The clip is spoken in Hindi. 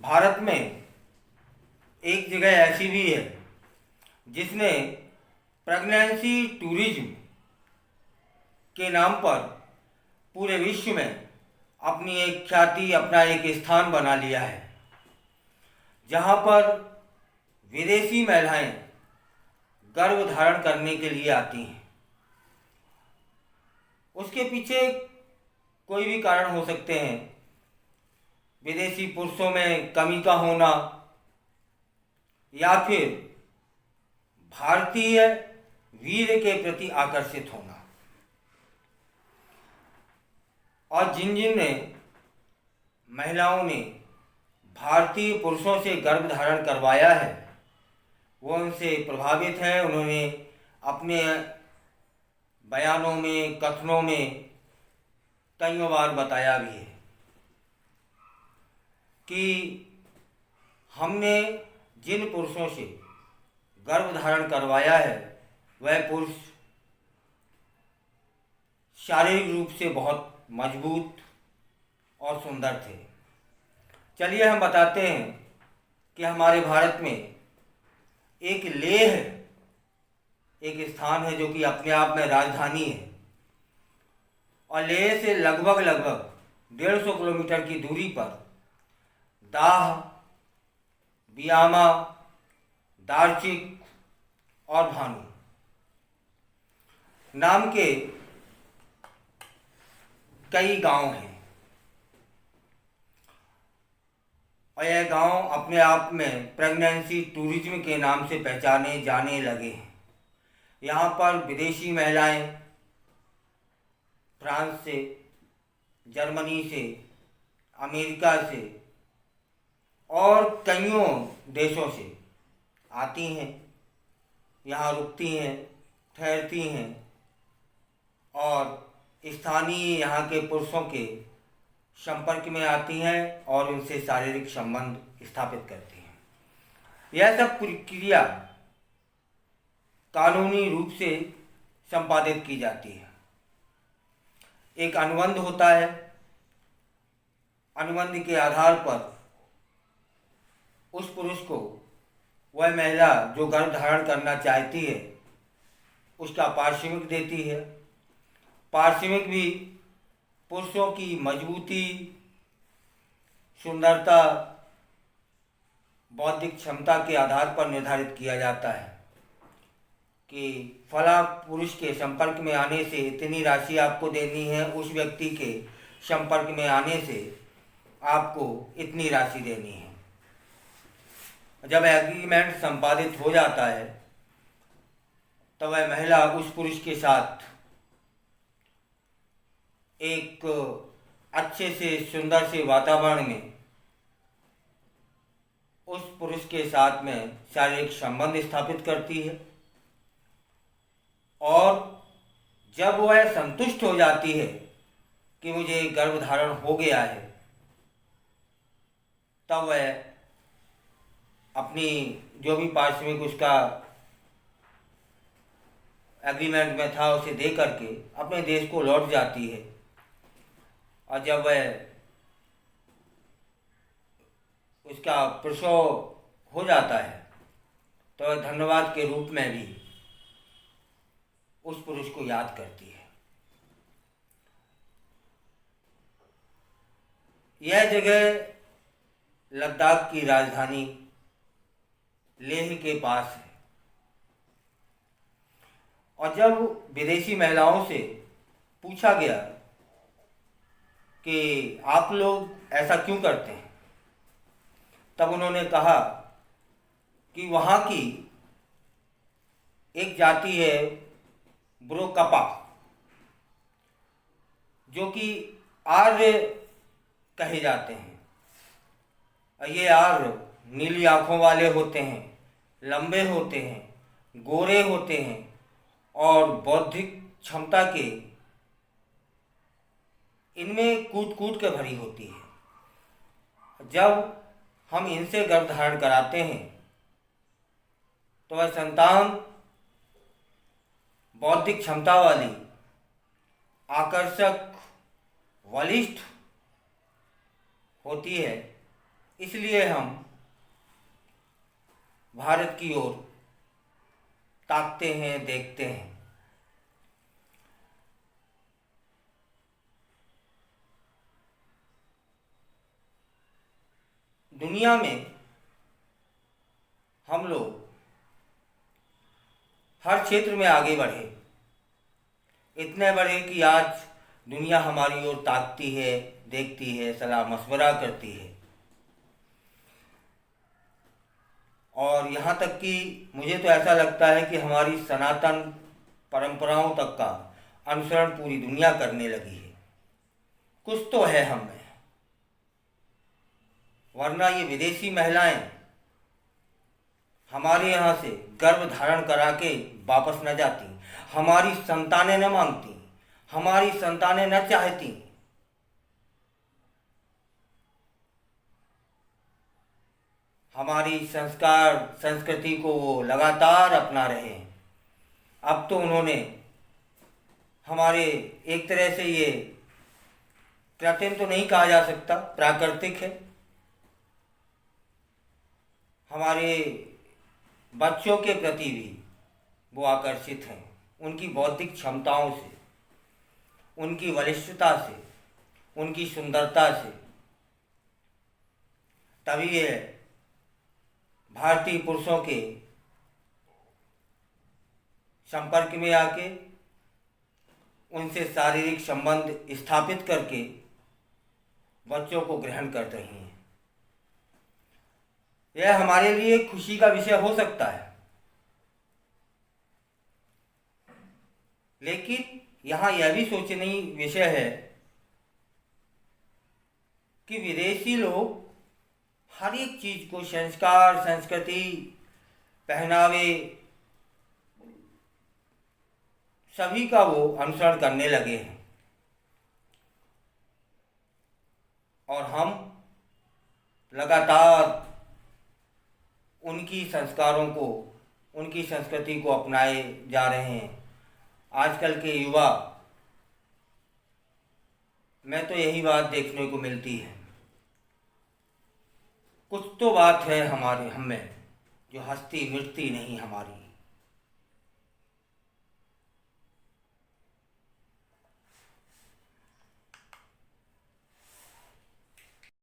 भारत में एक जगह ऐसी भी है जिसने प्रेगनेंसी टूरिज्म के नाम पर पूरे विश्व में अपनी एक ख्याति, अपना एक स्थान बना लिया है, जहाँ पर विदेशी महिलाएं गर्भ धारण करने के लिए आती हैं। उसके पीछे कोई भी कारण हो सकते हैं, विदेशी पुरुषों में कमी का होना या फिर भारतीय वीर के प्रति आकर्षित होना। और जिन जिन ने महिलाओं ने भारतीय पुरुषों से गर्भ धारण करवाया है वो उनसे प्रभावित हैं। उन्होंने अपने बयानों में, कथनों में कई बार बताया भी है कि हमने जिन पुरुषों से गर्भ धारण करवाया है वह पुरुष शारीरिक रूप से बहुत मजबूत और सुंदर थे। चलिए हम बताते हैं कि हमारे भारत में एक लेह एक स्थान है जो कि अपने आप में राजधानी है, और लेह से लगभग 150 किलोमीटर की दूरी पर दाह, बियामा, दार्चिक और भानु नाम के कई गांव हैं। और यह गांव अपने आप में प्रेगनेंसी टूरिज्म के नाम से पहचाने जाने लगे हैं। यहाँ पर विदेशी महिलाएं फ्रांस से, जर्मनी से, अमेरिका से और कईयों देशों से आती हैं, यहाँ रुकती हैं, ठहरती हैं और स्थानीय यहाँ के पुरुषों के संपर्क में आती हैं और उनसे शारीरिक संबंध स्थापित करती हैं। यह सब प्रक्रिया कानूनी रूप से संपादित की जाती है। एक अनुबंध होता है, अनुबंध के आधार पर उस पुरुष को वह महिला जो गर्भ धारण करना चाहती है उसका पारिश्रमिक देती है। पारिश्रमिक भी पुरुषों की मजबूती, सुंदरता, बौद्धिक क्षमता के आधार पर निर्धारित किया जाता है कि फला पुरुष के संपर्क में आने से इतनी राशि आपको देनी है, उस व्यक्ति के संपर्क में आने से आपको इतनी राशि देनी है। जब एग्रीमेंट संपादित हो जाता है तो वह महिला उस पुरुष के साथ एक अच्छे से, सुंदर से वातावरण में उस पुरुष के साथ में शारीरिक संबंध स्थापित करती है, और जब वह संतुष्ट हो जाती है कि मुझे गर्भधारण हो गया है, तब वह अपनी जो भी पारिश्रमिक उसका एग्रीमेंट में था उसे दे करके अपने देश को लौट जाती है। और जब वह उसका प्रसव हो जाता है तो वह धन्यवाद के रूप में भी उस पुरुष को याद करती है। यह जगह लद्दाख की राजधानी लेह के पास है। और जब विदेशी महिलाओं से पूछा गया कि आप लोग ऐसा क्यों करते हैं, तब उन्होंने कहा कि वहाँ की एक जाति है ब्रोकपा, जो कि आर्य कहे जाते हैं। ये आर्य नीली आँखों वाले होते हैं, लंबे होते हैं, गोरे होते हैं और बौद्धिक क्षमता के इनमें कूट कूट के भरी होती है। जब हम इनसे गर्भ धारण कराते हैं तो वह संतान बौद्धिक क्षमता वाली, आकर्षक, बलिष्ठ होती है। इसलिए हम भारत की ओर ताकते हैं, देखते हैं। दुनिया में हम लोग हर क्षेत्र में आगे बढ़े, इतने बढ़े कि आज दुनिया हमारी ओर ताकती है, देखती है, सलाह मशवरा करती है। और यहाँ तक कि मुझे तो ऐसा लगता है कि हमारी सनातन परंपराओं तक का अनुसरण पूरी दुनिया करने लगी है। कुछ तो है हम में, वरना ये विदेशी महिलाएं हमारे यहाँ से गर्भ धारण करा के वापस न जाती, हमारी संतानें न मांगती, हमारी संतानें न चाहती। हमारी संस्कार संस्कृति को वो लगातार अपना रहे हैं। अब तो उन्होंने हमारे, एक तरह से ये कृत्रिम तो नहीं कहा जा सकता, प्राकृतिक है, हमारे बच्चों के प्रति भी वो आकर्षित हैं, उनकी बौद्धिक क्षमताओं से, उनकी वलिष्ठता से, उनकी सुंदरता से। तभी ये भारतीय पुरुषों के संपर्क में आके उनसे शारीरिक संबंध स्थापित करके बच्चों को ग्रहण कर रही हैं। यह हमारे लिए एक खुशी का विषय हो सकता है, लेकिन यहाँ यह भी सोचने विषय है कि विदेशी लोग हर एक चीज को, संस्कार संस्कृति पहनावे सभी का वो अनुसरण करने लगे हैं, और हम लगातार उनकी संस्कारों को, उनकी संस्कृति को अपनाए जा रहे हैं। आजकल के युवा में तो यही बात देखने को मिलती है। कुछ तो बात है हमारे हम में जो हंसती मिटती नहीं हमारी।